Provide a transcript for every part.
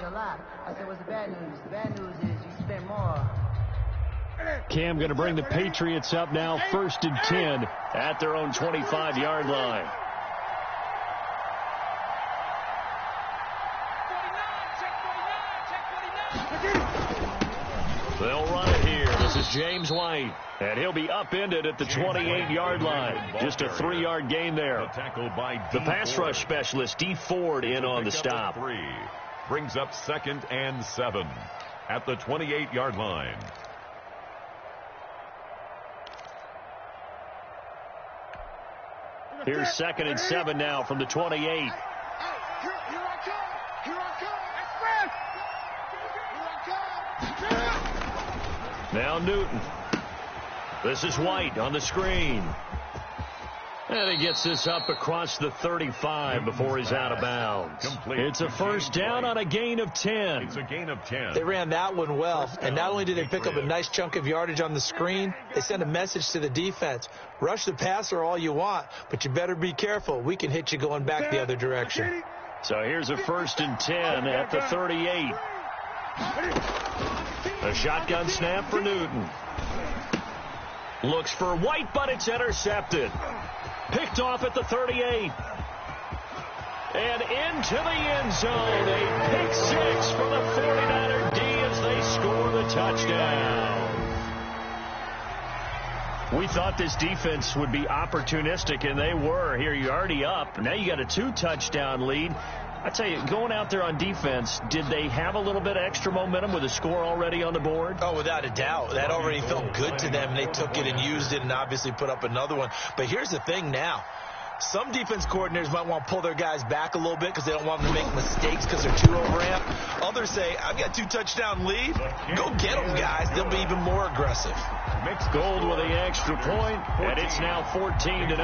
a lot. I said, what's the bad news? The bad news is you spend more. Cam going to bring the Patriots up now, 1st and 10 at their own 25-yard line. They'll run it here. This is James White, and he'll be upended at the 28-yard line. Just a 3-yard gain there. The pass rush specialist, D. Ford, in on the stop. Brings up 2nd and 7 at the 28-yard line. Here's 2nd and 7 now from the 28. Now Newton. This is White on the screen. And he gets this up across the 35 before he's out of bounds. It's a first down on a gain of 10. It's a gain of 10. They ran that one well, and not only did they pick up a nice chunk of yardage on the screen, they sent a message to the defense. Rush the passer all you want, but you better be careful. We can hit you going back the other direction. So here's a 1st and 10 at the 38. A shotgun snap for Newton. Looks for White, but it's intercepted. Picked off at the 38. And into the end zone. A pick 6 for the 49er D as they score the touchdown. We thought this defense would be opportunistic, and they were. Here you're already up. Now you got a 2-touchdown lead. I tell you, going out there on defense, did they have a little bit of extra momentum with a score already on the board? Oh, without a doubt. That already felt good to them. They took it and used it and obviously put up another one. But here's the thing now. Some defense coordinators might want to pull their guys back a little bit because they don't want them to make mistakes because they're too overamped. Others say, I've got 2-touchdown lead. Go get them, guys. They'll be even more aggressive. Mixed Gold with the extra point, and it's now 14-0.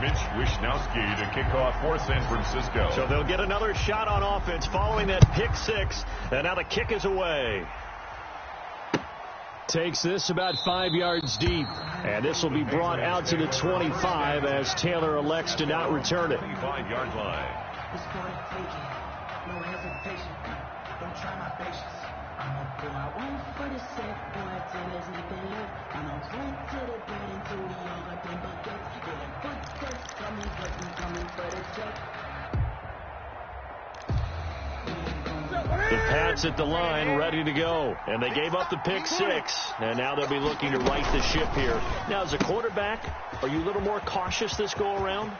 Mitch Wisnowski to kick off for San Francisco. So they'll get another shot on offense following that pick 6, and now the kick is away. Takes this about 5 yards deep, and this will be brought out to the 25 as Taylor elects to not return it. 25-yard line. No hesitation. Don't try my patience. I'm gonna pull out one for the set, boy, till there's nothing left. I'm gonna run to the bed until we all got them buckets. Getting footsteps coming, but we coming for the check. The Pats at the line, ready to go. And they gave up the pick 6, and now they'll be looking to right the ship here. Now, as a quarterback, are you a little more cautious this go-around?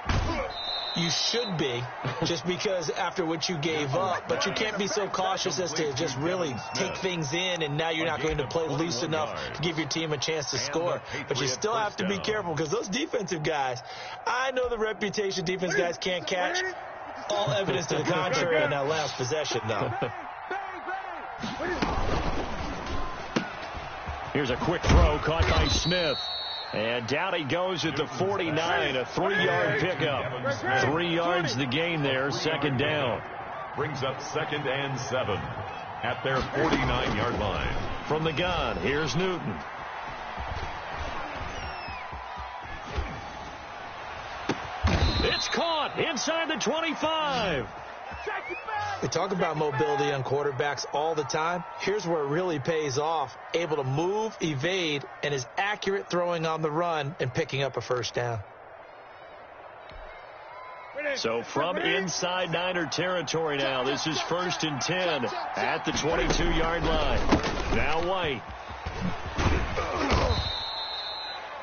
You should be, just because after what you gave up. But you can't be so cautious as to just really take things in, and now you're not going to play loose enough to give your team a chance to score. But you still have to be careful because those defensive guys, I know the reputation defense guys can't catch. All evidence to the contrary on that last possession, though. Here's a quick throw caught by Smith. And down he goes at the 49, a 3-yard pickup. 3 yards the gain there, 2nd down. Brings up 2nd and 7 at their 49-yard line. From the gun, here's Newton. It's caught inside the 25. We talk about mobility on quarterbacks all the time. Here's where it really pays off. Able to move, evade, and is accurate throwing on the run and picking up a first down. So from inside Niner territory now, this is 1st and 10 at the 22-yard line. Now White.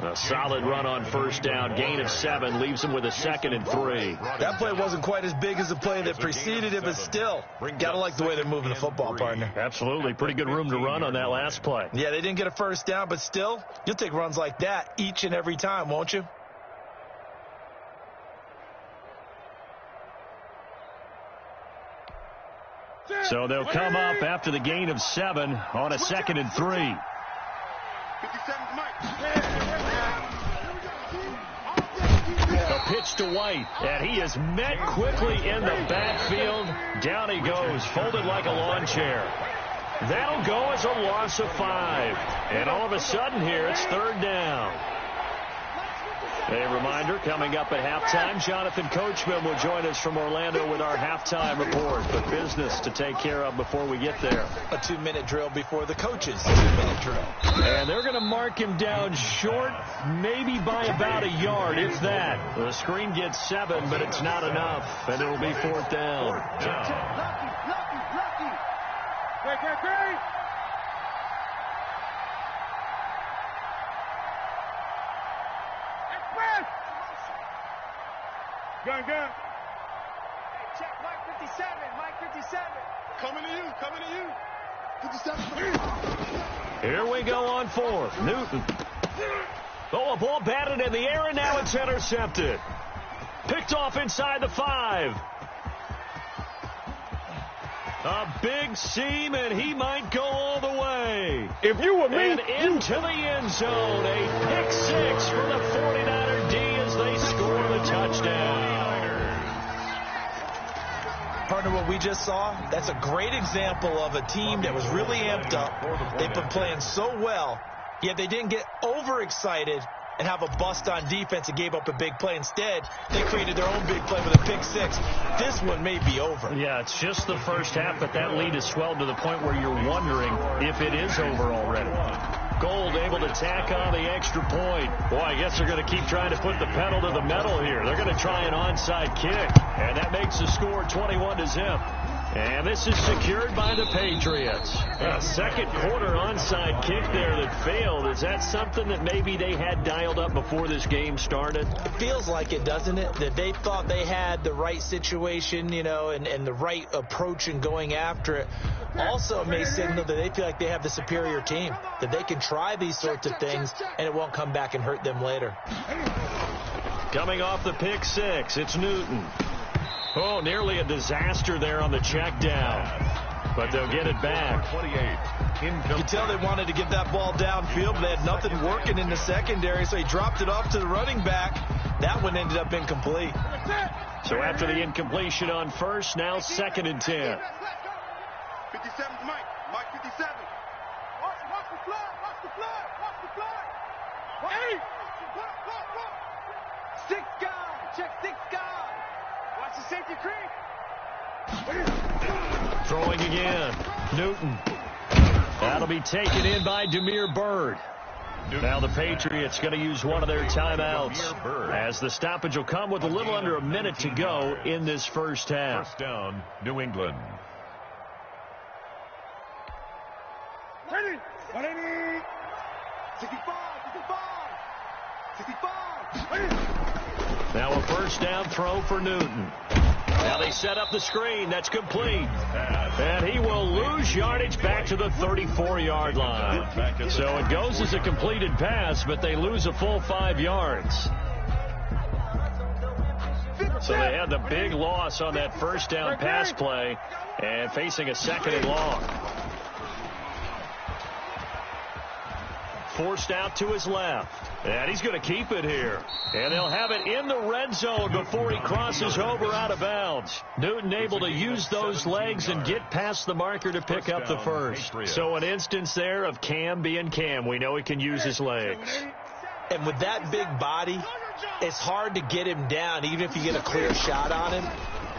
A solid run on first down. Gain of 7 leaves him with a 2nd and 3. That play wasn't quite as big as the play that preceded it, but still, got to like the way they're moving the football, partner. Absolutely. Pretty good room to run on that last play. Yeah, they didn't get a first down, but still, you'll take runs like that each and every time, won't you? So they'll come up after the gain of 7 on a 2nd and 3. A pitch to White, and he is met quickly in the backfield. Down he goes, folded like a lawn chair. That'll go as a loss of 5. And all of a sudden here, it's 3rd down. A reminder, coming up at halftime, Jonathan Coachman will join us from Orlando with our halftime report. But business to take care of before we get there. A 2-minute drill before the coaches' 2-minute drill. And they're going to mark him down short, maybe by about a yard, if that. The screen gets 7, but it's not enough, and it'll be 4th down. Lucky. Great. Gun. Hey, check, Mike 57. Coming to you. 57. Here we go on 4th. Newton. Oh, a ball batted in the air, and now it's intercepted. Picked off inside the 5. A big seam, and he might go all the way. If you were me, and into the end zone. A pick 6 for the 49er D as they score the touchdown. Partner, what we just saw, that's a great example of a team that was really amped up. They've been playing so well, yet they didn't get overexcited and have a bust on defense and gave up a big play. Instead, they created their own big play with a pick 6. This one may be over. Yeah, it's just the first half, but that lead has swelled to the point where you're wondering if it is over already. Gold able to tack on the extra point. Boy, I guess they're going to keep trying to put the pedal to the metal here. They're going to try an onside kick, and that makes the score 21-0. And this is secured by the Patriots. A second quarter onside kick there that failed. Is that something that maybe they had dialed up before this game started? It feels like it, doesn't it? That they thought they had the right situation, and the right approach in going after it. Also, it may signal that they feel like they have the superior team, that they can try these sorts of things, and it won't come back and hurt them later. Coming off the pick 6, it's Newton. Oh, nearly a disaster there on the check down. But they'll get it back. 28. You can tell they wanted to get that ball downfield, but they had nothing working in the secondary, so he dropped it off to the running back. That one ended up incomplete. So after the incompletion on first, now 2nd and 10. 57's Mike 57. Watch the flag. Hey! 6 guy. Check 6 guy. Watch the safety creep. Throwing again. Newton. That'll be taken in by Demir Bird. Now the Patriots going to use one of their timeouts as the stoppage will come with a little under a minute to go in this first half. First down, New England. Ready. 65. Now a first down throw for Newton. Now they set up the screen. That's complete. And he will lose yardage back to the 34-yard line. So it goes as a completed pass, but they lose a full 5 yards. So they had the big loss on that first down pass play and facing a 2nd and long. Forced out to his left. And he's going to keep it here. And they'll have it in the red zone before he crosses over out of bounds. Newton able to use those legs and get past the marker to pick up the first. So an instance there of Cam being Cam. We know he can use his legs. And with that big body, it's hard to get him down, even if you get a clear shot on him.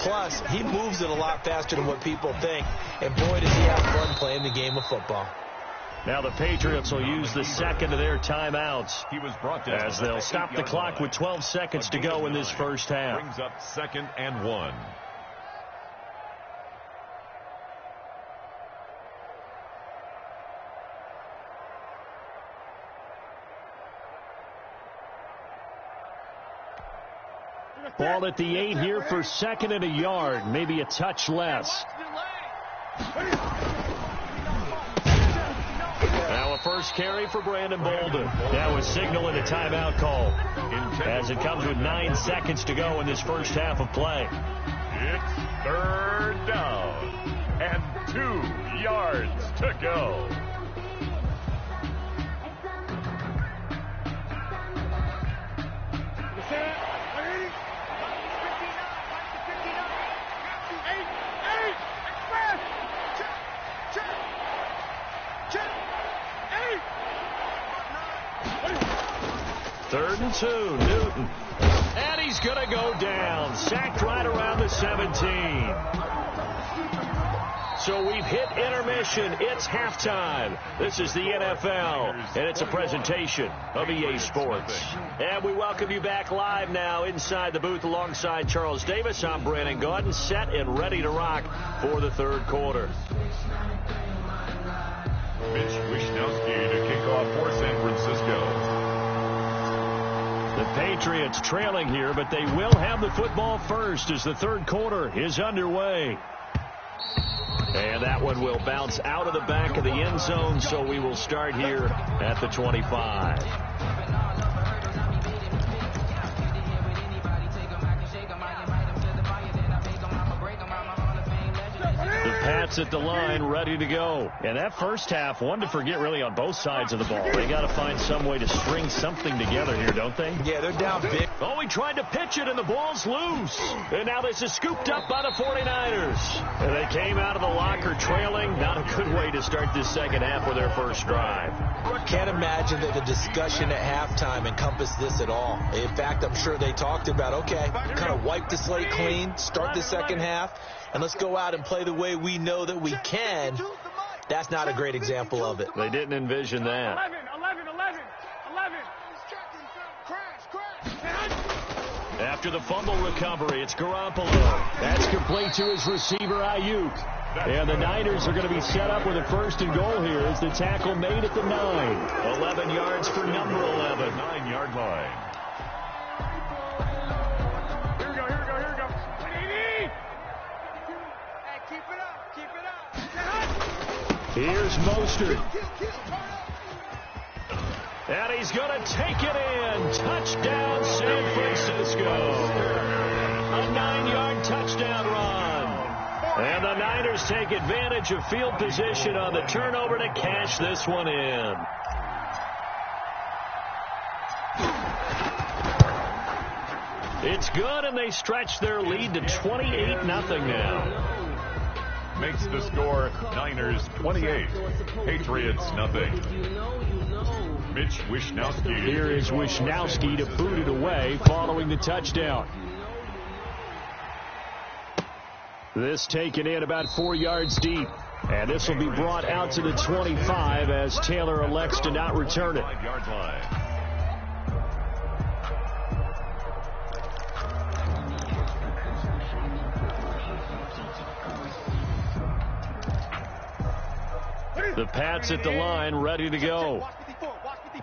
Plus, he moves it a lot faster than what people think. And boy, does he have fun playing the game of football. Now the Patriots will use the second of their timeouts as they'll stop the clock with 12 seconds to go in this first half. Brings up 2nd and 1. Ball at the 8 here for 2nd and a yard, maybe a touch less. Now a first carry for Brandon Bolden. That was signaling a timeout call as it comes with 9 seconds to go in this first half of play. It's 3rd down and 2 yards to go. 3rd and 2. Newton. And he's going to go down. Sacked right around the 17. So we've hit intermission. It's halftime. This is the NFL, and it's a presentation of EA Sports. And we welcome you back live now inside the booth alongside Charles Davis. I'm Brandon Gaudin, set and ready to rock for the 3rd quarter. Mitch Wishnowsky to kick off for San Francisco. The Patriots trailing here, but they will have the football first as the 3rd quarter is underway. And that one will bounce out of the back of the end zone, so we will start here at the 25. The Pats at the line, ready to go. And that first half, one to forget really on both sides of the ball. They got to find some way to string something together here, don't they? Yeah, they're down big. Oh, he tried to pitch it, and the ball's loose. And now this is scooped up by the 49ers. And they came out of the locker trailing. Not a good way to start this second half with their first drive. Can't imagine that the discussion at halftime encompassed this at all. In fact, I'm sure they talked about, okay, kind of wipe the slate clean, start the second half, and let's go out and play the way we know that we can. That's not a great example of it. They didn't envision that. 11. After the fumble recovery, it's Garoppolo. That's complete to his receiver, Ayuk. And the Niners are going to be set up with a 1st and goal here as the tackle made at the 9. 11 yards for number 11. 9-yard line. Here we go. Hey, keep it up. Here's Mostert. And he's going to take it in. Touchdown, San Francisco. A 9-yard touchdown run. And the Niners take advantage of field position on the turnover to cash this one in. It's good, and they stretch their lead to 28-0 now. Makes the score Niners 28, Patriots nothing. Mitch Wishnowsky. Here is Wishnowsky to boot it away following the touchdown. This taken in about 4 yards deep. And this will be brought out to the 25 as Taylor elects to not return it. 5-yard line. The Pats at the line, ready to go.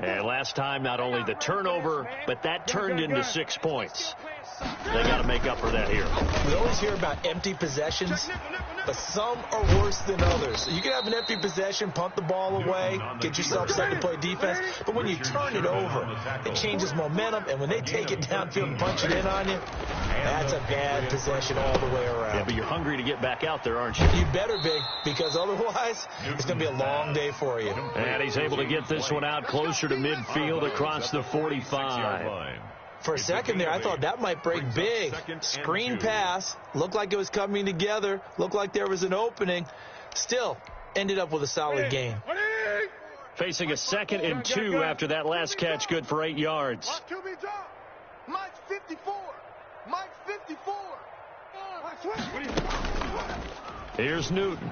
And last time, not only the turnover, but that turned into 6 points. They got to make up for that here. We always hear about empty possessions, but some are worse than others. You can have an empty possession, punt the ball away, get yourself set to play defense, but when you turn it over, it changes momentum, and when they take it downfield and punch it in on you, that's a bad possession all the way around. Yeah, but you're hungry to get back out there, aren't you? You better be, because otherwise, it's going to be a long day for you. And he's able to get this one out closer to midfield across the 45. For a second there, I thought that might break big. Screen pass. Looked like it was coming together. Looked like there was an opening. Still, ended up with a solid gain. Facing a 2nd and 2 after that last catch, good for 8 yards. Mike's 54. Here's Newton.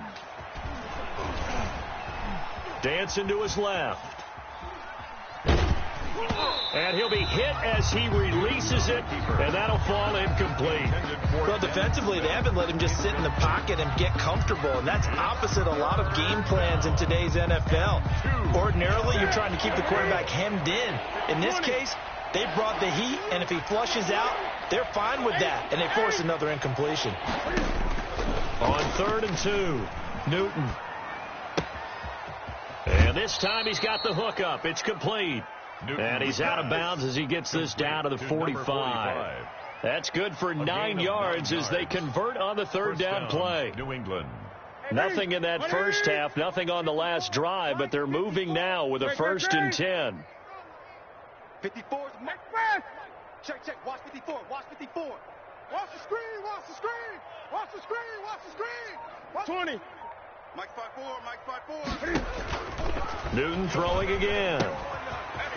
Dancing to his left. And he'll be hit as he releases it, and that'll fall incomplete. Well, defensively, they haven't let him just sit in the pocket and get comfortable, and that's opposite a lot of game plans in today's NFL. Ordinarily, you're trying to keep the quarterback hemmed in. In this case, they brought the heat, and if he flushes out, they're fine with that, and they force another incompletion. On 3rd and 2, Newton. And this time he's got the hook up. It's complete. And he's out of bounds as he gets this down to the 45. That's good for 9 yards as they convert on the 3rd down play. New England. Nothing in that first half, nothing on the last drive, but they're moving now with a 1st and 10. 54. Check. Watch 54. Watch the screen. Watch the screen. 20. Mike 5-4. Newton throwing again.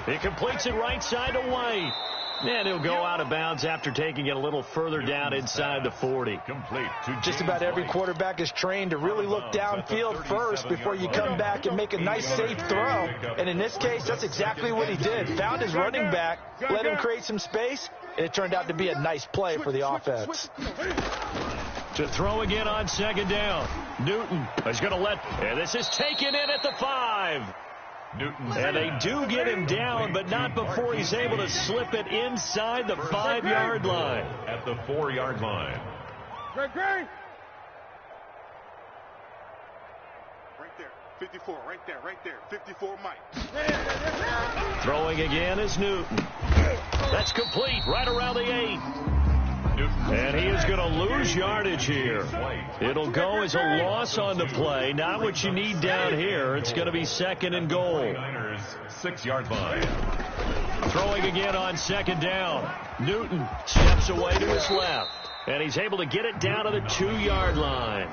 He completes it right side to White. And he'll go out of bounds after taking it a little further down inside the 40. Just about every quarterback is trained to really look downfield first before you come back and make a nice, safe throw. And in this case, that's exactly what he did. Found his running back, let him create some space, and it turned out to be a nice play for the offense. To throw again on second down. Newton is going to and this is taken in at the 5. And they do get him down, but not before he's able to slip it inside the 5-yard line. At the 4-yard line. Right there. 54, right there. 54, Mike. Throwing again is Newton. That's complete right around the 8. And he is going to lose yardage here. It'll go as a loss on the play. Not what you need down here. It's going to be 2nd and goal. 6-yard line. Throwing again on second down. Newton steps away to his left. And he's able to get it down to the 2-yard line.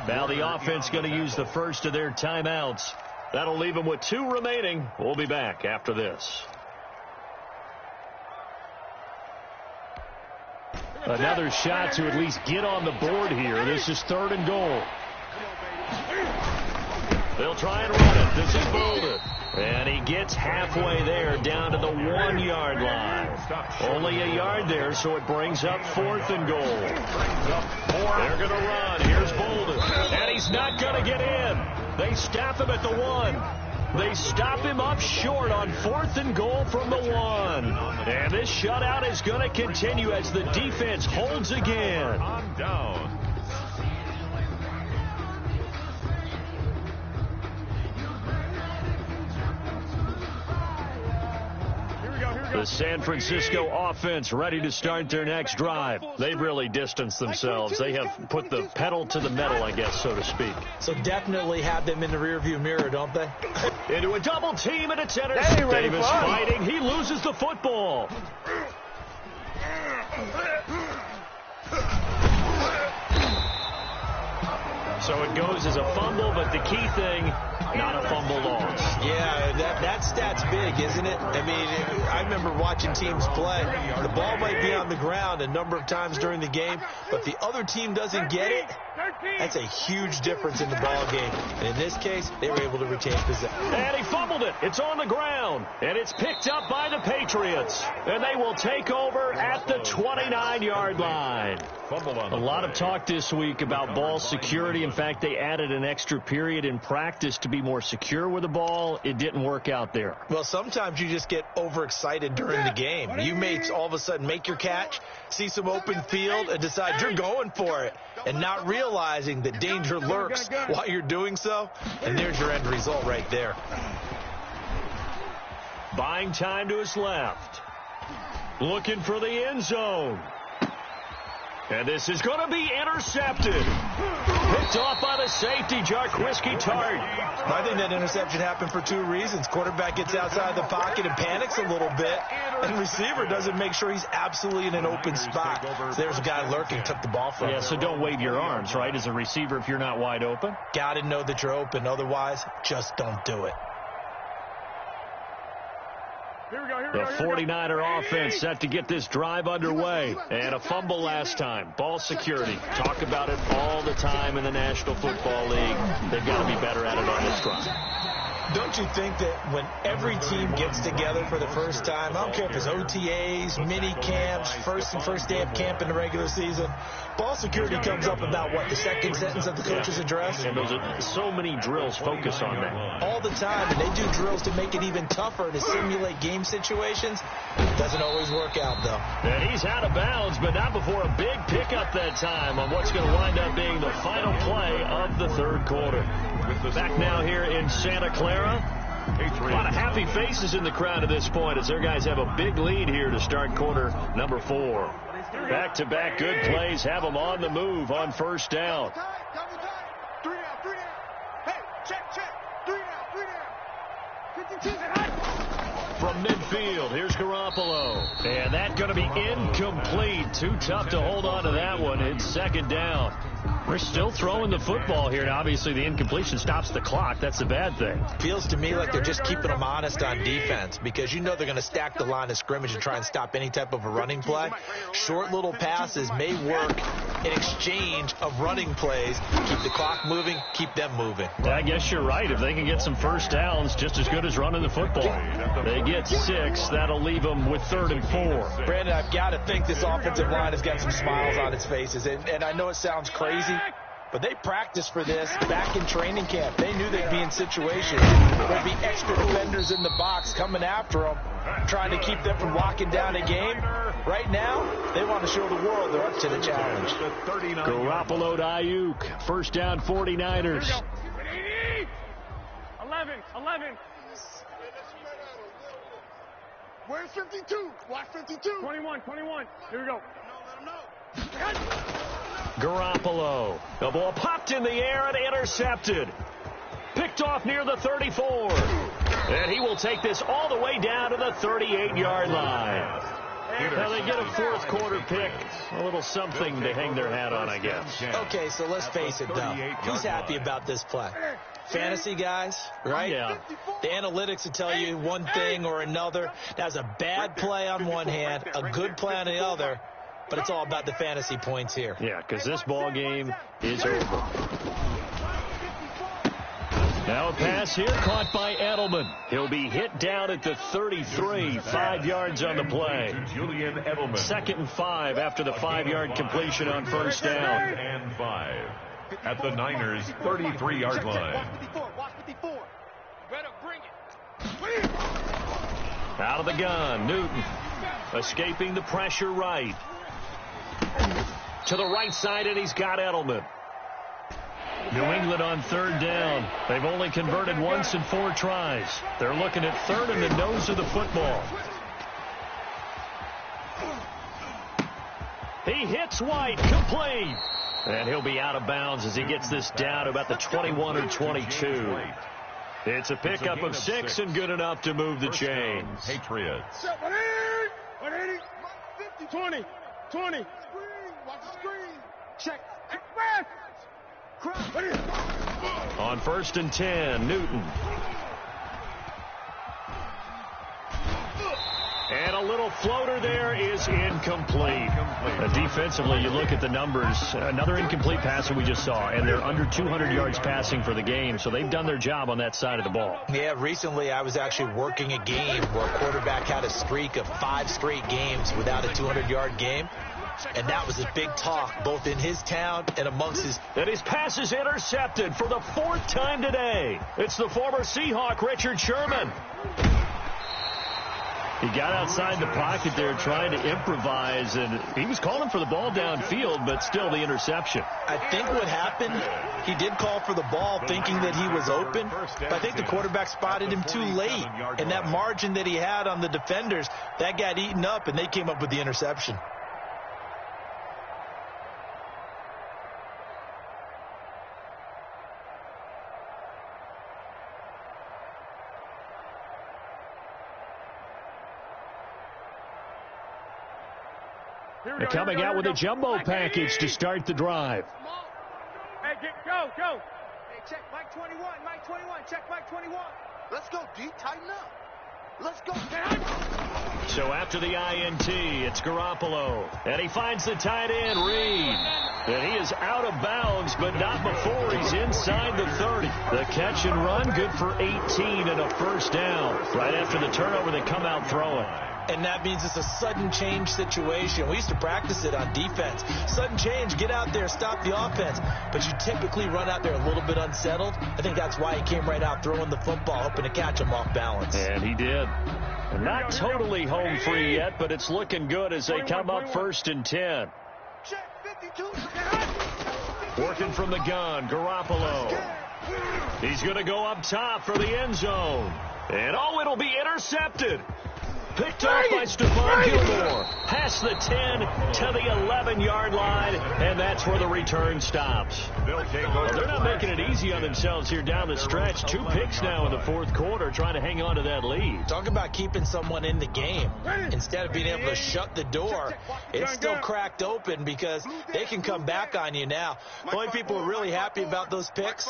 Now the offense going to use the first of their timeouts. That'll leave them with 2 remaining. We'll be back after this. Another shot to at least get on the board here. This is 3rd and goal. They'll try and run it. This is Bolden. And he gets halfway there down to the 1-yard line. Only a yard there, so it brings up 4th and goal. They're going to run. Here's Bolden. And he's not going to get in. They stop him at the 1. They stop him up short on 4th and goal from the 1. And this shutout is going to continue as the defense holds again. On down. The San Francisco offense ready to start their next drive. They've really distanced themselves. They have put the pedal to the metal, I guess, so to speak. So definitely have them in the rearview mirror, don't they? Into a double team, and it's Ederson. Davis fighting. He loses the football. So it goes as a fumble, but the key thing, not a fumble loss. Yeah, that stat's big, isn't it? I mean, I remember watching teams play. The ball might be on the ground a number of times during the game, but the other team doesn't get it. That's a huge difference in the ball game. And in this case, they were able to retain possession. And he fumbled it. It's on the ground. And it's picked up by the Patriots. And they will take over at the 29-yard line. A lot of talk this week about ball security. In fact, they added an extra period in practice to be more secure with the ball. It didn't work out there. Well, sometimes you just get overexcited during the game. You may all of a sudden make your catch, see some open field, and decide you're going for it, and not realizing that danger lurks while you're doing so. And there's your end result right there. Buying time to his left. Looking for the end zone. And this is going to be intercepted. Picked off by the safety, Jarquiski Tart. I think that interception happened for 2 reasons. Quarterback gets outside the pocket and panics a little bit, and receiver doesn't make sure he's absolutely in an open spot. So there's a guy lurking, took the ball from him. Yeah, so don't wave your arms, right, as a receiver if you're not wide open. Got to know that you're open. Otherwise, just don't do it. The 49er offense set to get this drive underway. And a fumble last time. Ball security. Talk about it all the time in the National Football League. They've got to be better at it on this drive. Don't you think that when every team gets together for the first time, I don't care if it's OTAs, mini camps, first day of camp in the regular season, ball security comes up about, what, the second sentence of the coach's address? And those are so many drills focus on that. All the time, and they do drills to make it even tougher to simulate game situations. Doesn't always work out, though. And he's out of bounds, but not before a big pickup that time on what's going to wind up being the final play of the third quarter. Back now here in Santa Clara. A lot of happy faces in the crowd at this point as their guys have a big lead here to start quarter number 4. Back-to-back good plays have them on the move on first down. 3 down. Hey, check. 3 down. From midfield, here's Garoppolo. And that's going to be incomplete. Too tough to hold on to that one. It's second down. We're still throwing the football here, and obviously the incompletion stops the clock. That's the bad thing. Feels to me like they're just keeping them honest on defense because you know they're going to stack the line of scrimmage and try and stop any type of a running play. Short little passes may work in exchange of running plays. Keep the clock moving, keep them moving. Yeah, I guess you're right. If they can get some first downs, just as good as running the football. They get 6. That'll leave them with 3rd and 4. Brandon, I've got to think this offensive line has got some smiles on its faces. And I know it sounds crazy, but they practiced for this back in training camp. They knew they'd be in situations. There'd be extra defenders in the box coming after them, trying to keep them from locking down a game. Right now, they want to show the world they're up to the challenge. Garoppolo to Ayuk. First down, 49ers. 11. Where's 52? Watch 52. 21. Here we go. Garoppolo. The ball popped in the air and intercepted. Picked off near the 34. And he will take this all the way down to the 38-yard line. Now they get a fourth quarter pick. A little something to hang their hat on, I guess. Okay, so let's face it, though. Who's happy about this play? Fantasy guys, right? Yeah. The analytics will tell you one thing or another. That's a bad play on one hand, a good play on the other, but it's all about the fantasy points here. Yeah, because this ball game is over. Now a pass here caught by Edelman. He'll be hit down at the 33, 5 yards on the play. Julian Edelman. 2nd and 5 after the 5-yard completion on first down. And 5 at the Niners' 33-yard line. Watch 54. Better bring it. Out of the gun, Newton escaping the pressure right. To the right side, and he's got Edelman. New England on 3rd down. They've only converted once in 4 tries. They're looking at 3rd and the nose of the football. He hits White, complete. And he'll be out of bounds as he gets this down to about the 21 or 22. It's a pickup of 6 and good enough to move the chains. Patriots. 180. 20. Screen. Watch the screen. Check. On 1st and 10, Newton. And a little floater there is incomplete. Defensively, you look at the numbers. Another incomplete pass that we just saw, and they're under 200 yards passing for the game, so they've done their job on that side of the ball. Yeah, recently I was actually working a game where a quarterback had a streak of 5 straight games without a 200-yard game. And that was a big talk, both in his town and amongst his... And his pass is intercepted for the 4th time today. It's the former Seahawk, Richard Sherman. He got outside the pocket there trying to improvise, and he was calling for the ball downfield, but still the interception. I think what happened, he did call for the ball thinking that he was open, but I think the quarterback spotted him too late. And that margin that he had on the defenders, that got eaten up, and they came up with the interception. They're coming out with a jumbo package to start the drive. Hey, go. Hey, check Mike 21. Check Mike 21. Let's go, D. Tighten up. Let's go. So after the INT, it's Garoppolo. And he finds the tight end, Reed. And he is out of bounds, but not before he's inside the 30. The catch and run, good for 18 and a first down. Right after the turnover, they come out throwing. And that means it's a sudden change situation. We used to practice it on defense. Sudden change, get out there, stop the offense. But you typically run out there a little bit unsettled. I think that's why he came right out throwing the football, hoping to catch him off balance. And he did. Not totally home free yet, but it's looking good as they come up 1st and 10. Working from the gun, Garoppolo. He's going to go up top for the end zone. And it'll be intercepted. picked off by Stephon Gilmore. Past the 10 to the 11-yard line, and that's where the return stops. Well, they're not making it easy on themselves here down the stretch. 2 picks now in the fourth quarter, trying to hang on to that lead. Talk about keeping someone in the game. Instead of being able to shut the door, it's still cracked open because they can come back on you now. The only people who are really happy about those picks,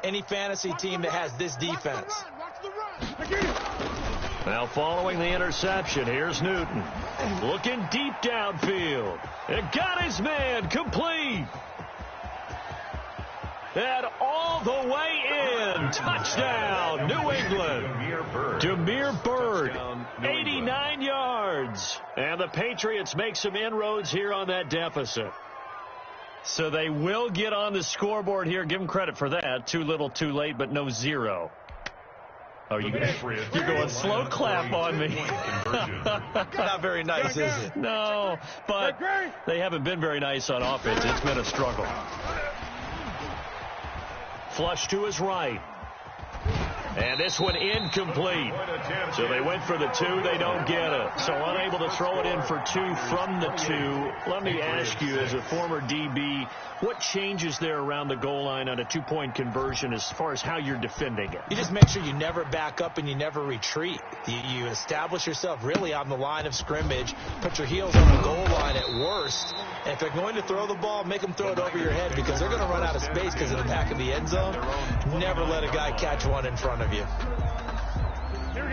any fantasy team that has this defense. Now following the interception, here's Newton. Looking deep downfield. And got his man complete. And all the way in. Touchdown, New England. Demir Bird, 89 yards. And the Patriots make some inroads here on that deficit. So they will get on the scoreboard here. Give them credit for that. Too little, too late, but no 0. Oh, you're going slow clap on me. Not very nice, is it? No, but they haven't been very nice on offense. It's been a struggle. Flush to his right. And this one incomplete. So they went for the 2. They don't get it. So unable to throw it in for 2 from the 2. Let me ask you, as a former DB, what changes there around the goal line on a 2-point conversion as far as how you're defending it? You just make sure you never back up and you never retreat. You establish yourself really on the line of scrimmage, put your heels on the goal line at worst, and if they're going to throw the ball, make them throw it over your head because they're going to run out of space because of the back of the end zone. Never let a guy catch one in front of you.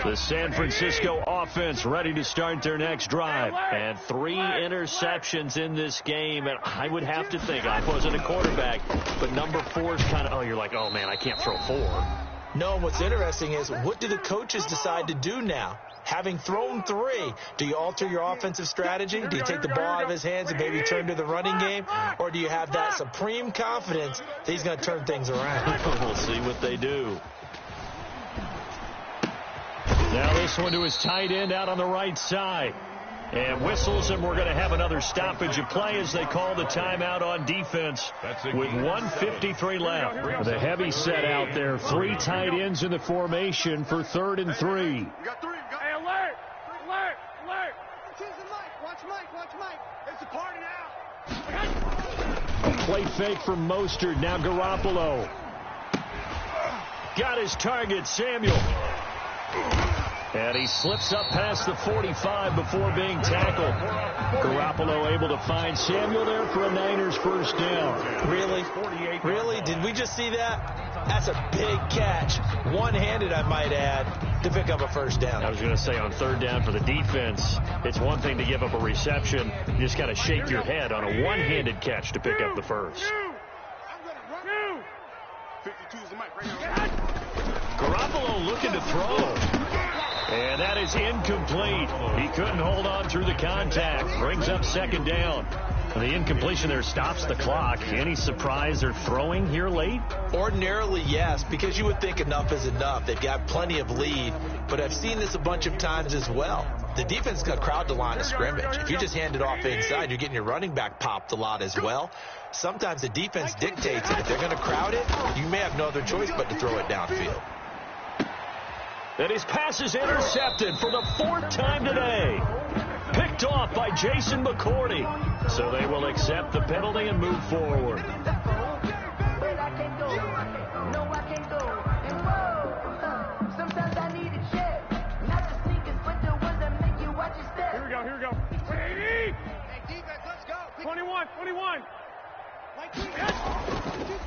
The San Francisco offense ready to start their next drive. And 3 interceptions in this game. And I would have to think, I wasn't a quarterback, but number 4 is kind of, oh, you're like, oh, man, I can't throw 4. No, and what's interesting is, what do the coaches decide to do now? Having thrown 3, do you alter your offensive strategy? Do you take the ball out of his hands and maybe turn to the running game? Or do you have that supreme confidence that he's going to turn things around? We'll see what they do. Now this one to his tight end out on the right side. And whistles, and we're going to have another stoppage of play as they call the timeout on defense with 1:53 left. The heavy set out there. 3 tight ends in the formation for 3rd and 3. Hey, alert! Alert! Alert! Watch Mike! It's a party now! Play fake from Mostert. Now Garoppolo. Got his target, Samuel. And he slips up past the 45 before being tackled. Garoppolo able to find Samuel there for a Niners first down. Really? Really? Did we just see that? That's a big catch. One-handed, I might add, to pick up a first down. I was going to say on 3rd down for the defense, it's one thing to give up a reception. You just got to shake your head on a one-handed catch to pick up the first. Garoppolo looking to throw. And that is incomplete. He couldn't hold on through the contact. Brings up 2nd down. And the incompletion there stops the clock. Any surprise they're throwing here late? Ordinarily, yes, because you would think enough is enough. They've got plenty of lead. But I've seen this a bunch of times as well. The defense is going to crowd the line of scrimmage. If you just hand it off inside, you're getting your running back popped a lot as well. Sometimes the defense dictates it. If they're going to crowd it, you may have no other choice but to throw it downfield. And his pass is intercepted for the 4th time today. Picked off by Jason McCourty. So they will accept the penalty and move forward. Here we go. Hey, defense, let's go. 21.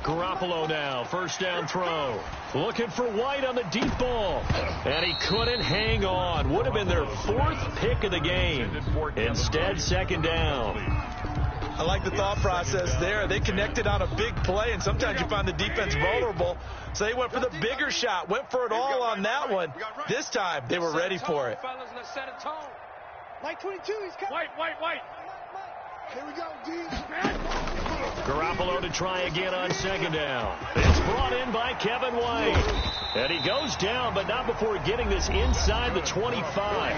Garoppolo now, first down throw. Looking for White on the deep ball. And he couldn't hang on. Would have been their 4th pick of the game. Instead, 2nd down. I like the thought process there. They connected on a big play, and sometimes you find the defense vulnerable. So they went for the bigger shot, went for it all on that one. This time, they were ready for it. Mike 22, he's coming. White. Here we go, D. Garoppolo to try again on 2nd down. It's brought in by Kevin White. And he goes down, but not before getting this inside the 25.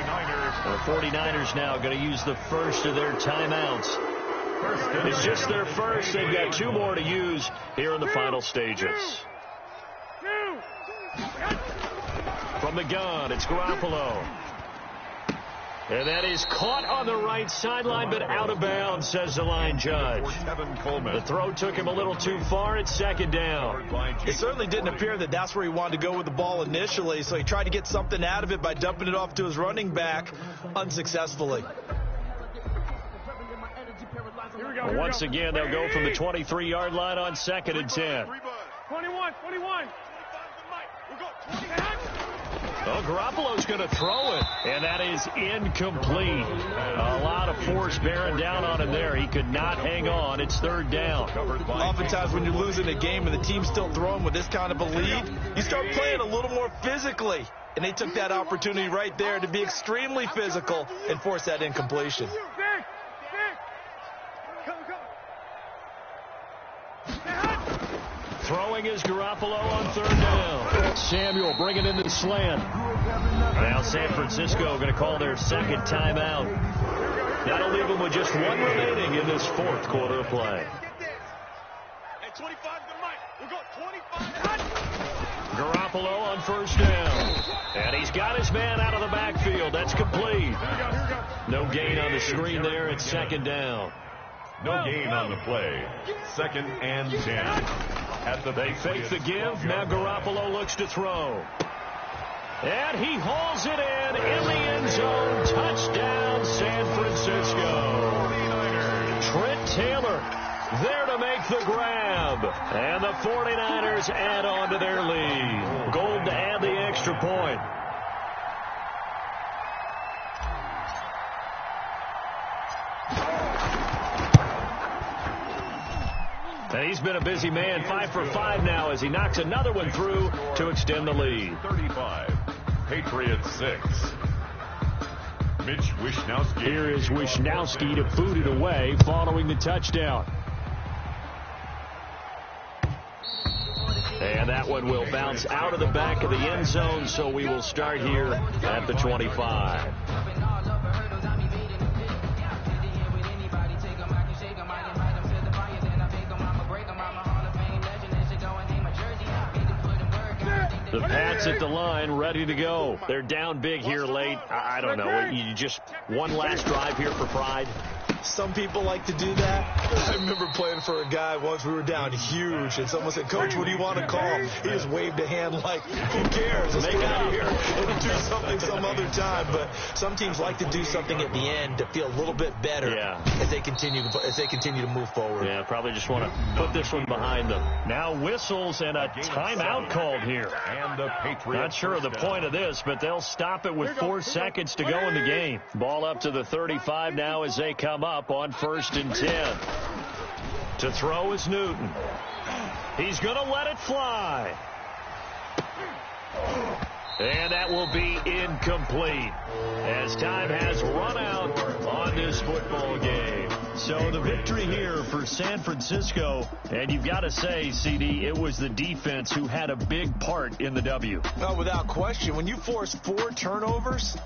The 49ers now going to use the first of their timeouts. It's just their first. They've got 2 more to use here in the final stages. From the gun, it's Garoppolo. And that is caught on the right sideline, but out of bounds, says the line judge. The throw took him a little too far. It's second down. It certainly didn't appear that that's where he wanted to go with the ball initially, so he tried to get something out of it by dumping it off to his running back unsuccessfully. Once again, they'll go from the 23-yard line on 2nd and 10. 21. Well, Garoppolo's going to throw it, and that is incomplete. A lot of force bearing down on him there. He could not hang on. It's 3rd down. Oftentimes when you're losing a game and the team's still throwing with this kind of a lead, you start playing a little more physically. And they took that opportunity right there to be extremely physical and force that incompletion. Throwing is Garoppolo on 3rd down. Samuel bringing in the slant. Now San Francisco going to call their 2nd timeout. That'll leave them with just 1 remaining in this 4th quarter of play. Garoppolo on 1st down. And he's got his man out of the backfield. That's complete. No gain on the screen there. It's 2nd down. No gain on the play. 2nd and 10. They fake the give. Now Garoppolo looks to throw. And he hauls it in the end zone. Touchdown, San Francisco. Trent Taylor there to make the grab. And the 49ers add on to their lead. Gold to add the extra point. And he's been a busy man, 5 for 5 now as he knocks another one through to extend the lead. 35, Patriots 6. Mitch Wishnowsky. Here is Wishnowsky to boot it away following the touchdown. And that one will bounce out of the back of the end zone, so we will start here at the 25. The Pats at the line, ready to go. They're down big here late. I don't know. You just one last drive here for pride. Some people like to do that. I remember playing for a guy once. We were down huge, and someone said, "Coach, what do you want to call?" He just waved a hand like, "Who cares? Let's get out of here and do something some other time." But some teams like to do something at the end to feel a little bit better as they continue to move forward. Yeah, probably just want to put this one behind them. Now whistles and a timeout called here. And the Patriots. Not sure of the point of this, but they'll stop it with 4 seconds to go in the game. Ball up to the 35 now as they come up on 1st and 10. To throw is Newton. He's going to let it fly. And that will be incomplete as time has run out on this football game. So the victory here for San Francisco, and you've got to say, CD, it was the defense who had a big part in the W. No, without question. When you force 4 turnovers,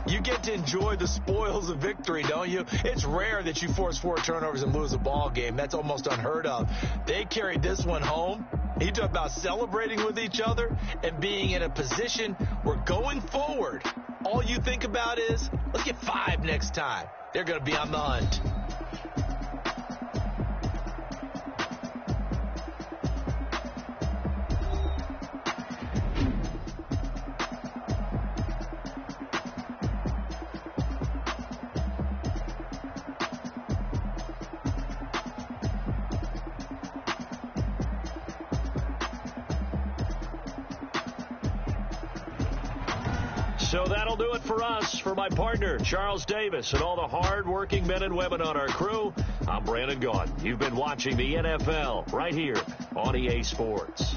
you get to enjoy the spoils of victory, don't you? It's rare that you force 4 turnovers and lose a ball game. That's almost unheard of. They carried this one home. You talk about celebrating with each other and being in a position where going forward, all you think about is, let's get 5 next time. They're going to be on the hunt. So that'll do it for us. For my partner, Charles Davis, and all the hard-working men and women on our crew, I'm Brandon Gaudin. You've been watching the NFL right here on EA Sports.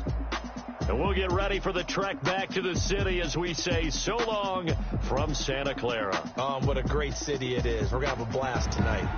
And we'll get ready for the trek back to the city as we say so long from Santa Clara. What a great city it is. We're going to have a blast tonight.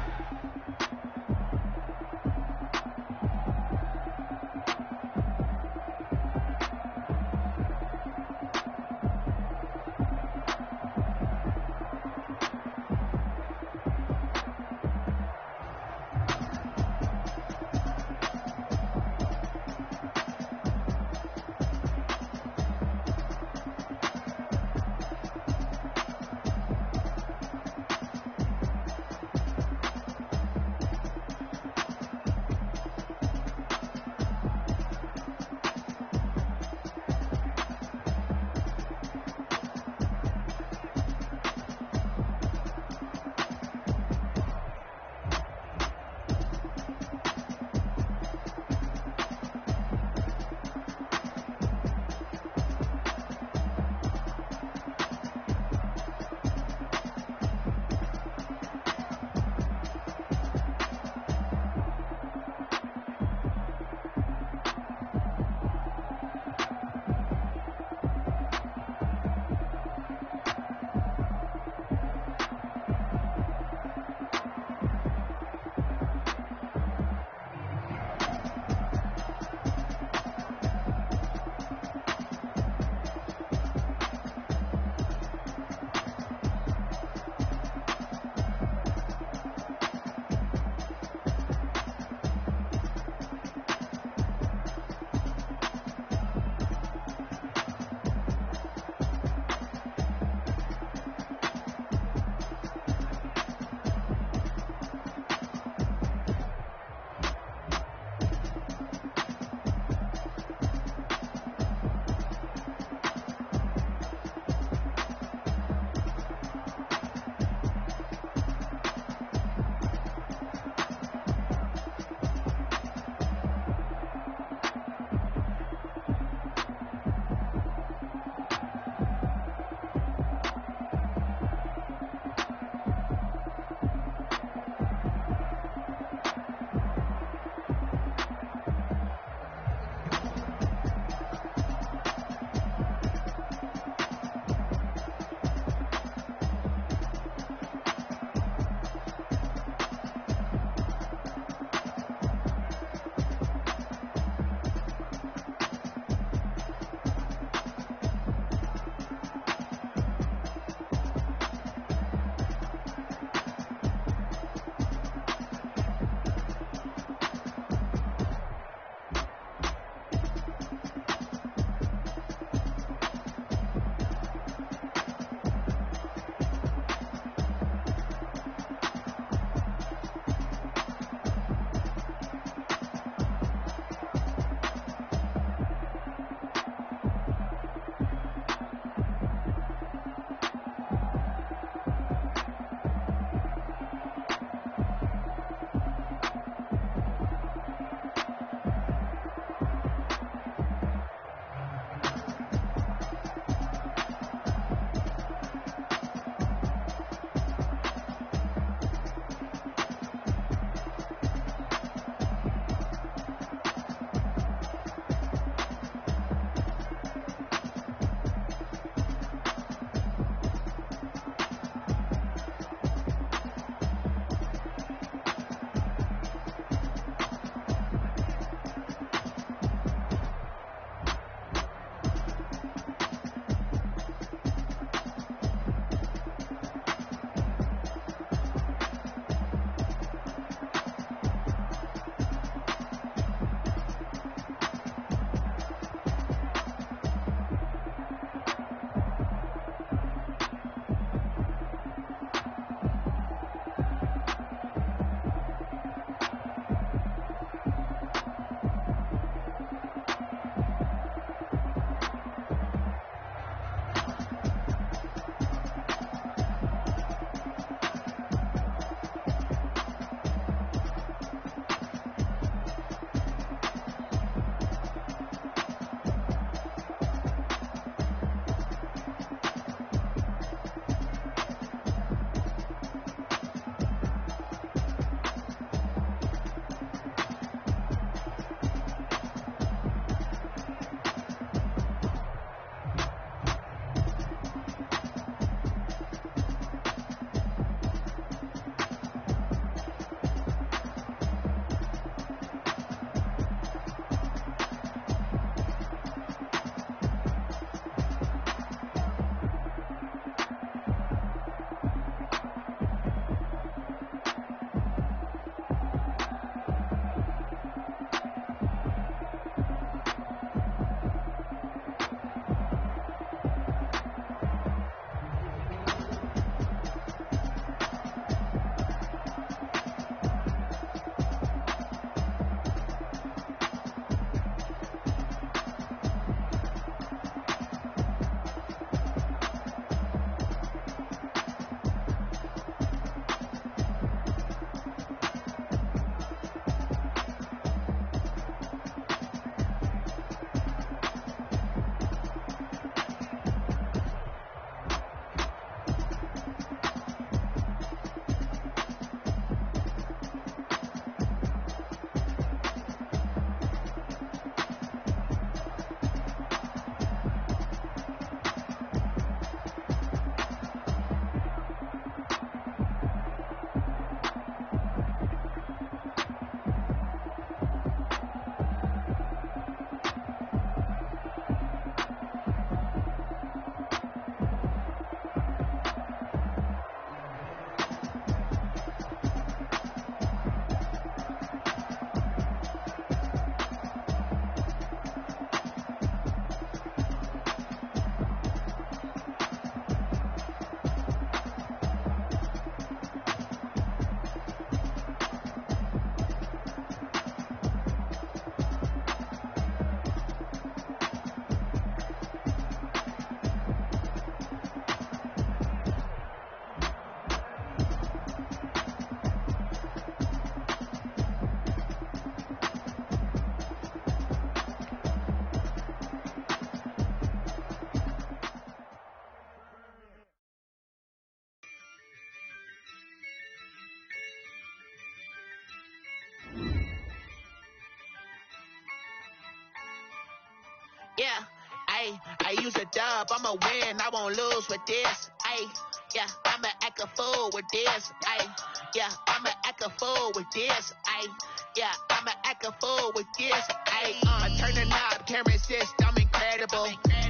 Ayy, I use a dub, I'ma win, I won't lose with this. Ayy, yeah, I'ma act a fool with this. Ayy, yeah, I'ma act a fool with this. Ayy, yeah, I'ma act a fool with this. Ayy, I turn the knob, can't resist, I'm incredible.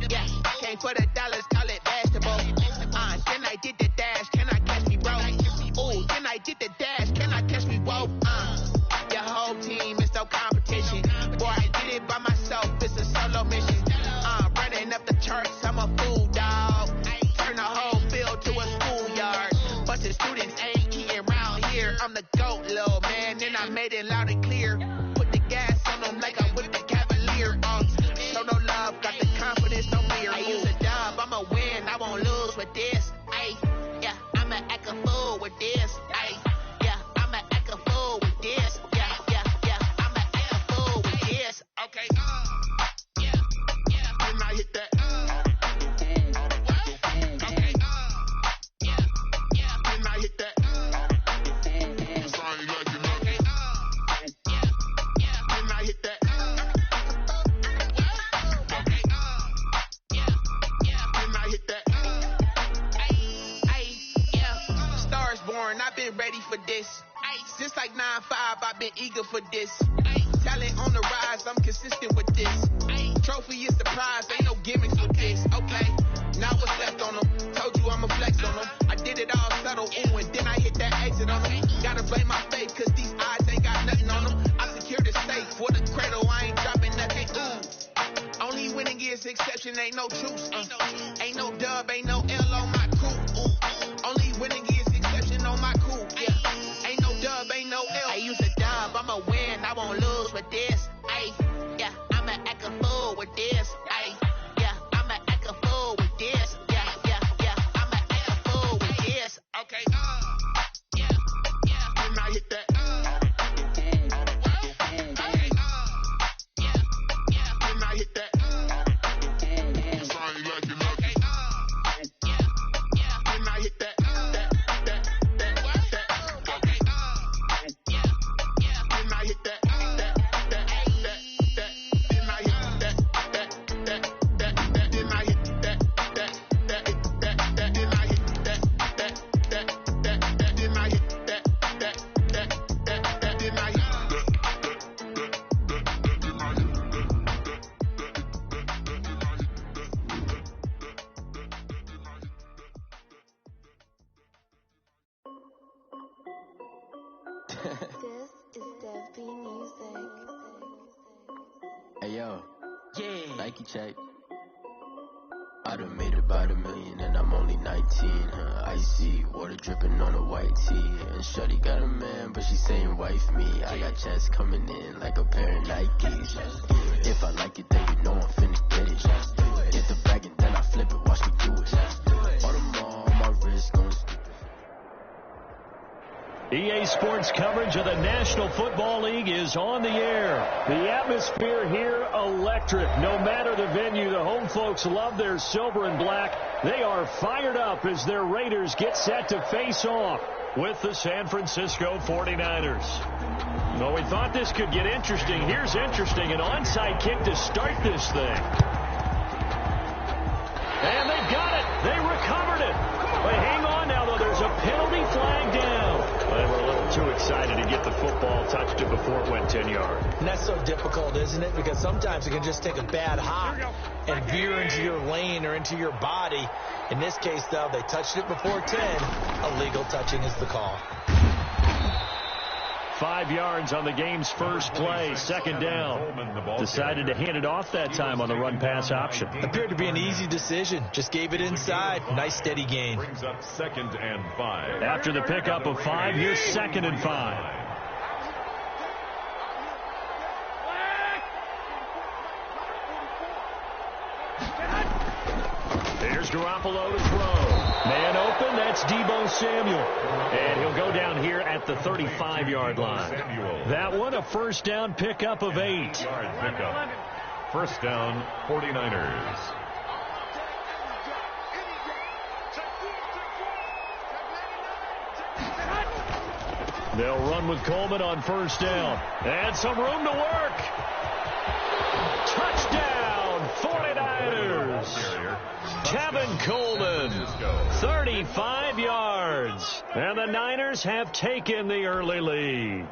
Yeah, came for the dollars, call it vegetable. Then I did the dash, can I catch me, bro? Ooh, then I did the dash, can I catch me, whoa? Your whole team is no competition. Boy, I did it by myself, it's a solo mission. Running up the charts, I'm a fool, dog. Turn the whole field to a schoolyard. Bunch of students ain't eating round here. I'm the GOAT, little man, and I made it loud and clear. Put the gas on them like I'm with the Cavalier. Show no love, got the confidence, no fear. I use a dub, I'ma win, I won't lose with this. Ay, yeah, I'ma act a fool with this. Ay, yeah, I'ma act a fool with this. Yeah, yeah, yeah, I'ma act a fool with this. Okay, yeah, yeah, then I hit that. Okay, yeah, yeah, then I hit that. Sorry, like you know. Okay, yeah, yeah, then I hit that. Okay, yeah, yeah, then I hit that. Stars born, I've been ready for this. Since like 9-5, I've been eager for this. Talent on the rise, I'm consistent with this. Trophy is the prize, ain't no gimmicks with this. Okay, now what's left on them? Told you I'ma flex on them. I did it all subtle, ooh, and then I hit that exit on them. Gotta blame my faith, cause these eyes ain't got nothing on them. I secured the safe for the cradle, I ain't dropping nothing, ooh. Only winning is exception, ain't no truce. Ain't no dub, ain't no L on my crew, ooh. Only winning is exception on my crew, yeah. Ain't no dub, ain't no L. I use a dub, I'ma win, I won't lose with this. Ay, yeah, I'ma act a fool with this. Ay, yeah, I'ma act a fool with this. Yeah, yeah, yeah, I'ma act a fool with this. Okay, yeah, yeah, then I hit that. Okay, yeah, yeah, then I hit that. Sorry, like you know. Okay, yeah, yeah, then I hit that. Okay, yeah, yeah, then I hit that. This is Dev B Music. Hey yo, Yeah. Nike check. I done made about $1 million and I'm only 19. Icy water dripping on a white tee. And shorty got a man, but she saying wife me. I got checks coming in like a pair of Nikes. If I like it, then you know I'm finna get it. Get the bag and then I flip it, watch me do it. All on my wrist going stupid. EA Sports coverage of the National Football League is on the air. The atmosphere here electric. No matter the venue, the home folks love their silver and black. They are fired up as their Raiders get set to face off with the San Francisco 49ers. Well, we thought this could get interesting. Here's interesting. An onside kick to start this thing. And they've got it. They recovered it. But hang on now, though. There's a penalty flag down. They were a little too excited to get the football, touched it before it went 10 yards. And that's so difficult, isn't it? Because sometimes it can just take a bad hop and veer into your lane or into your body. In this case, though, they touched it before 10. Illegal touching is the call. 5 yards on the game's first play, second down. Decided to hand it off that time on the run-pass option. Appeared to be an easy decision. Just gave it inside. Nice steady gain. Brings up 2nd and 5. After the pickup of 5, here's 2nd and 5. Here's Garoppolo to throw. Man open, that's Deebo Samuel. And he'll go down here at the 35-yard line. That one, a first down pickup of 8. Yard pickup. First down, 49ers. They'll run with Coleman on first down. And some room to work. Touchdown, 49ers. Tevin Coleman, 35 yards. And the Niners have taken the early lead.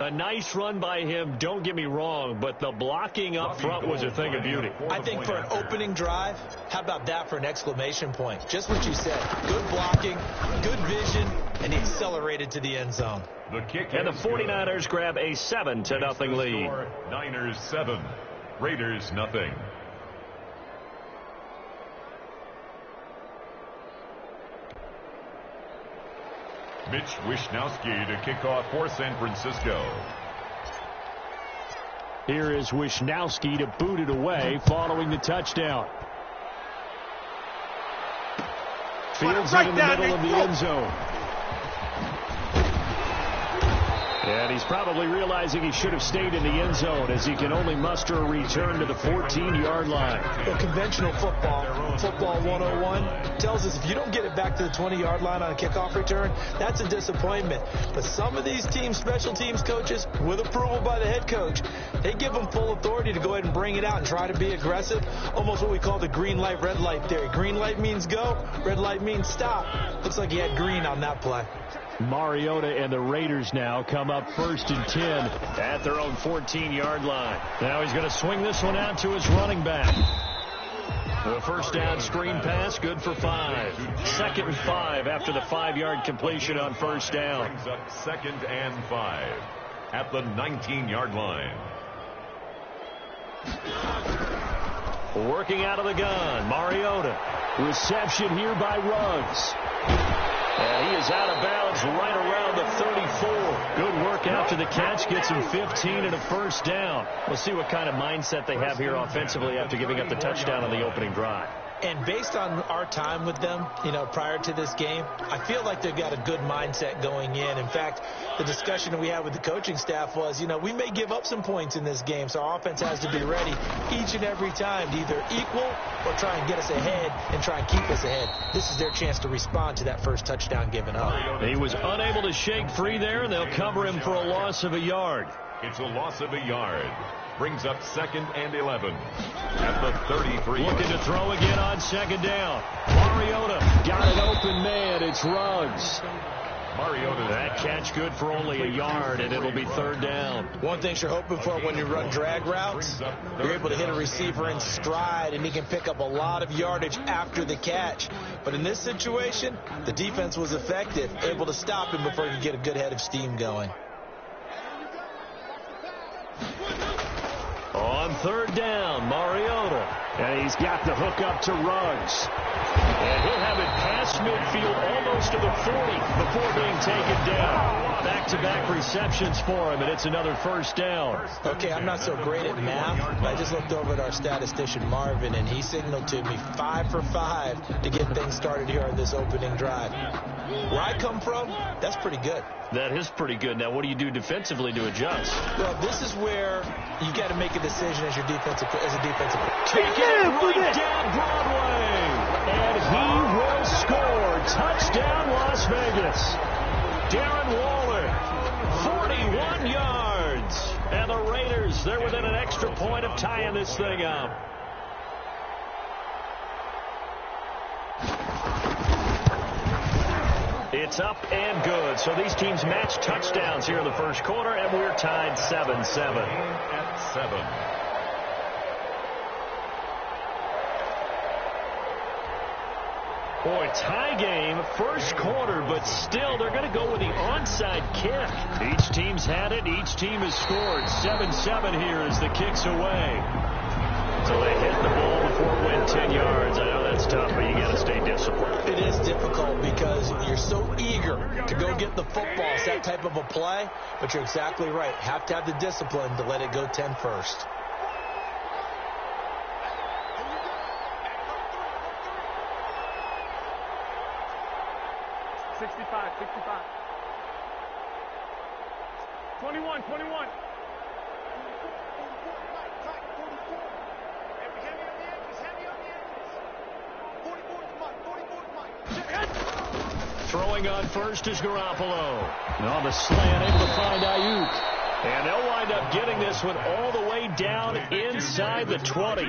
A nice run by him, don't get me wrong, but the blocking up front was a thing of beauty. I think for an opening drive, how about that for an exclamation point? Just what you said. Good blocking, good vision, and he accelerated to the end zone. And the 49ers grab a 7-0 lead. Niners 7, Raiders nothing. Mitch Wishnowsky to kick off for San Francisco. Here is Wishnowsky to boot it away following the touchdown. Fields it in the middle of the end zone. And he's probably realizing he should have stayed in the end zone as he can only muster a return to the 14-yard line. Well, conventional football 101, tells us if you don't get it back to the 20-yard line on a kickoff return, that's a disappointment. But some of these teams, special teams coaches, with approval by the head coach, they give them full authority to go ahead and bring it out and try to be aggressive, almost what we call the green light, red light theory. Green light means go, red light means stop. Looks like he had green on that play. Mariota and the Raiders now come up 1st and 10 at their own 14-yard line. Now he's going to swing this one out to his running back. The first down screen pass, good for 5. 2nd and 5 after the 5-yard completion on first down. Brings up 2nd and 5 at the 19-yard line. Working out of the gun, Mariota. Reception here by Ruggs. And he is out of bounds right around the 34. Good work after the catch. Gets him 15 and a first down. We'll see what kind of mindset they have here offensively after giving up the touchdown on the opening drive. And based on our time with them, prior to this game, I feel like they've got a good mindset going in. In fact, the discussion that we had with the coaching staff was, we may give up some points in this game, so our offense has to be ready each and every time to either equal or try and get us ahead and try and keep us ahead. This is their chance to respond to that first touchdown given up. He was unable to shake free there, and they'll cover him for a loss of a yard. It's a loss of a yard. Brings up 2nd and 11 at the 33. Looking to throw again on 2nd down. Mariota got an open man. It's Ruggs. Mariota. That catch good for only a yard, and it'll be 3rd down. One thing you're hoping for when you run drag routes, you're able to hit a receiver in stride, and he can pick up a lot of yardage after the catch. But in this situation, the defense was effective, able to stop him before he could get a good head of steam going. On 3rd down, Mariota. And he's got the hook up to Ruggs. And he'll have it past midfield almost to the 40 before being taken down. Back-to-back receptions for him, and it's another first down. Okay, I'm not so great at math, but I just looked over at our statistician, Marvin, and he signaled to me 5 for 5 to get things started here on this opening drive. Where I come from, that's pretty good. That is pretty good. Now, what do you do defensively to adjust? Well, this is where you got to make a decision as a defensive Take it right down Broadway. And he will score. Touchdown, Las Vegas. Darren Waller, 41 yards. And the Raiders, they're within an extra point of tying this thing up. It's up and good. So these teams match touchdowns here in the first quarter, and we're tied 7-7. At 7. Boy, tie game, first quarter, but still they're going to go with the onside kick. Each team's had it. Each team has scored. 7-7 here as the kick's away. So they hit the ball before it went 10 yards. I know that's tough, but you got to stay disciplined. It is difficult because you're so eager to go get the football. It's that type of a play, but you're exactly right. Have to have the discipline to let it go 10 first. $65. 21. Throwing on first is Garoppolo. And on the slant, able to find Ayuk. And they'll wind up getting this one all the way down inside the 20.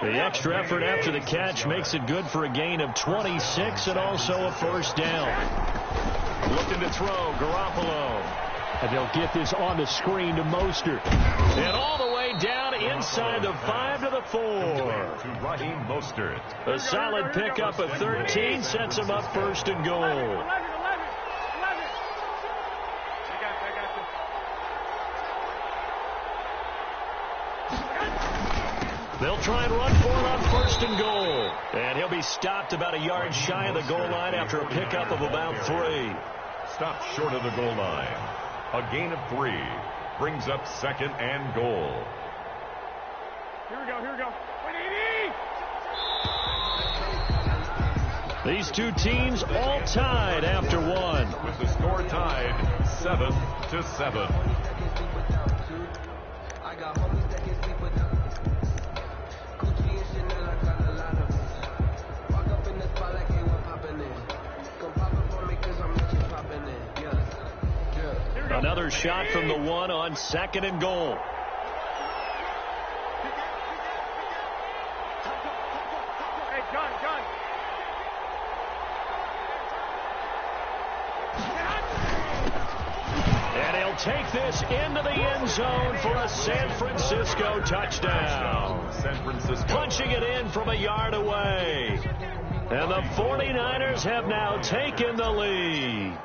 The extra effort after the catch makes it good for a gain of 26 and also a first down. Looking to throw, Garoppolo. And they'll get this on the screen to Mostert. And all the way down inside the 5 to the 4. To Raheem Mostert. A solid pickup of 13 sets him up first and goal. They'll try and run for it on first and goal. And he'll be stopped about a yard shy of the goal line after a pickup of about 3. Stopped short of the goal line. A gain of 3 brings up second and goal. Here we go. These two teams all tied after one. With the score tied 7-7. I got homies that can sleep with them. Gucci and Chanel, I got a lot of them. Walk up in the spot like hey, what poppin' in? Come pop up for me cause I'm rich and poppin' in. Yeah. Another shot from the 1 on second and goal. Hey, John. And he'll take this into the end zone for a San Francisco touchdown. San Francisco. Punching it in from a yard away. And the 49ers have now taken the lead.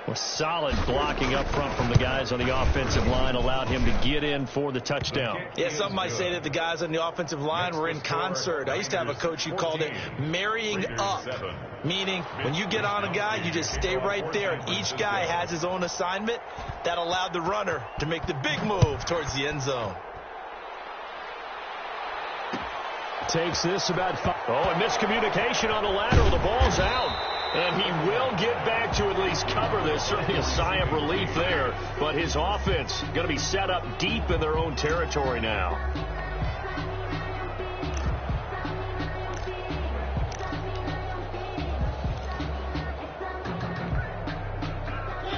Well, solid blocking up front from the guys on the offensive line allowed him to get in for the touchdown. Yeah, some might say that the guys on the offensive line were in concert. I used to have a coach who called it marrying up, meaning when you get on a guy, you just stay right there, and each guy has his own assignment. That allowed the runner to make the big move towards the end zone. Takes this about 5. Oh, and miscommunication on the lateral. The ball's out. And he will get back to at least cover this. Certainly a sigh of relief there. But his offense going to be set up deep in their own territory now.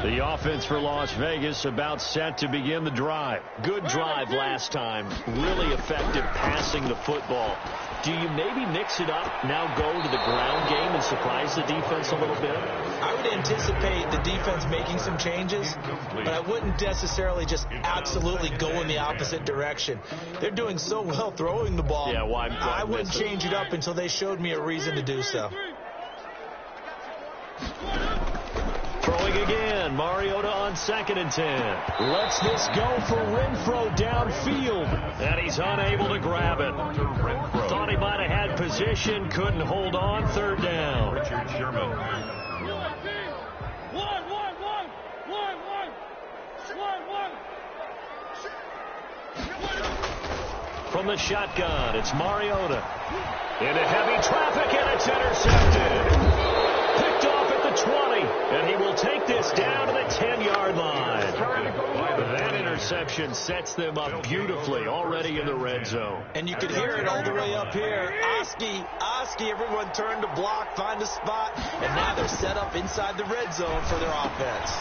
The offense for Las Vegas about set to begin the drive. Good drive last time. Really effective passing the football. Do you maybe mix it up, now go to the ground game and surprise the defense a little bit? I would anticipate the defense making some changes, but I wouldn't necessarily just absolutely go in the opposite direction. They're doing so well throwing the ball. Yeah, why I wouldn't change it up until they showed me a reason to do so. Throwing again, Mariota on 2nd and 10. Lets this go for Renfro downfield. And he's unable to grab it. Thought he might have had position, couldn't hold on, 3rd down. Richard Sherman. One. From the shotgun, it's Mariota. Into heavy traffic, and it's intercepted. Picked off at the 20, and he will take this down to the 10-yard line. That interception sets them up beautifully already in the red zone. And you can hear it all the way up here. Oski, everyone turned to block, find a spot, and now they're set up inside the red zone for their offense.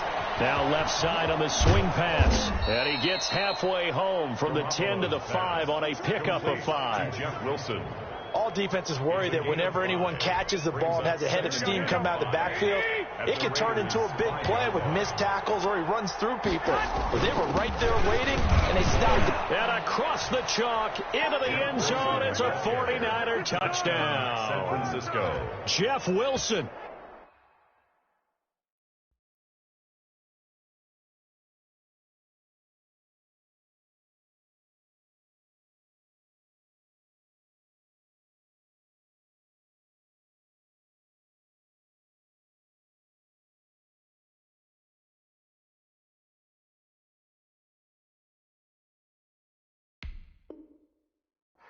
Now left side on the swing pass, and he gets halfway home from the 10 to the 5 on a pickup of 5. Jeff Wilson. All defenses worry that whenever anyone catches the ball and has a head of steam come out of the backfield, it can turn into a big play with missed tackles or he runs through people. But they were right there waiting, and they stopped it. And across the chalk, into the end zone, it's a 49er touchdown. San Francisco. Jeff Wilson.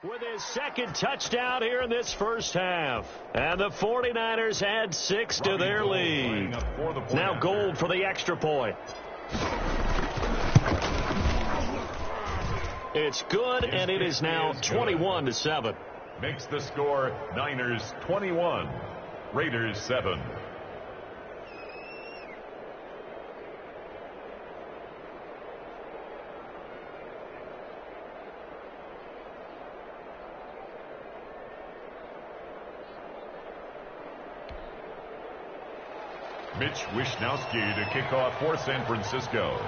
With his 2nd touchdown here in this first half. And the 49ers add 6 to their lead. Now Gold for the extra point. It's good, and it is now 21-7. Makes the score Niners 21, Raiders 7. Mitch Wisnowski to kick off for San Francisco.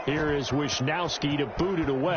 Here is Wisnowski to boot it away.